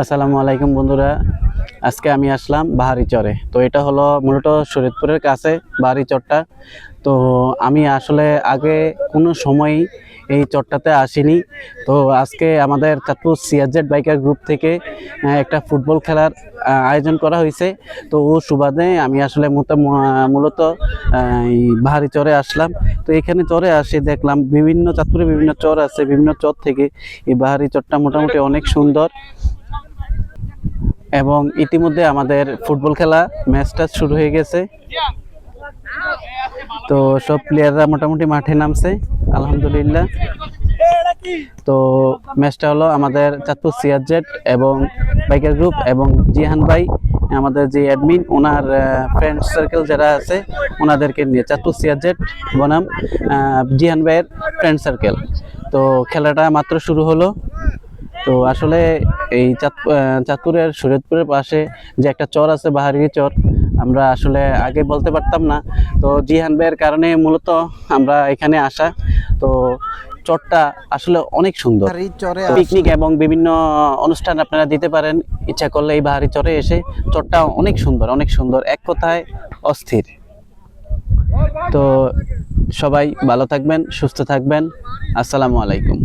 আসসালামু আলাইকুম বন্ধুরা, আজকে আমি আসলাম বাহারি চরে। তো এটা হলো মূলত শরীয়তপুরের কাছে বাহারি চরটা। তো আমি আসলে আগে কোনো সময় এই চরটাতে আসিনি। তো আজকে আমাদের চাঁদপুর সিআরজেড বাইকার গ্রুপ থেকে একটা ফুটবল খেলার আয়োজন করা হয়েছে। তো ও সুবাদে আমি আসলে মূলত এই বাহারি চরে আসলাম। তো এখানে চরে আসে দেখলাম বিভিন্ন চাঁদপুরে বিভিন্ন চর আছে, বিভিন্ন চর থেকে এই বাহারি চরটা মোটামুটি অনেক সুন্দর। এবং ইতিমধ্যে আমাদের ফুটবল খেলা ম্যাচটা শুরু হয়ে গেছে। তো সব প্লেয়াররা মোটামুটি মাঠে নামছে আলহামদুলিল্লাহ। তো ম্যাচটা হলো আমাদের চাঁদপুর সিআরজেড এবং বাইকার গ্রুপ এবং জিহান ভাই, আমাদের যে অ্যাডমিন, ওনার ফ্রেন্ড সার্কেল যারা আছে ওনাদেরকে নিয়ে চাঁদপুর সিআরজেড বনাম জিহান ভাইয়ের ফ্রেন্ড সার্কেল। তো খেলাটা মাত্র শুরু হলো। তো আসলে এই চাঁদপুরের শরীয়তপুরের পাশে যে একটা চর আছে বাহারি চর, আমরা আসলে আগে বলতে পারতাম না। তো জিহান ভাইয়ের কারণে মূলত আমরা এখানে আসা। তো চরটা আসলে অনেক সুন্দর, পিকনিক এবং বিভিন্ন অনুষ্ঠান আপনারা দিতে পারেন ইচ্ছা করলে এই বাহারি চরে এসে। চরটা অনেক সুন্দর, অনেক সুন্দর, এক কথায় অস্থির। তো সবাই ভালো থাকবেন, সুস্থ থাকবেন। আসসালামু আলাইকুম।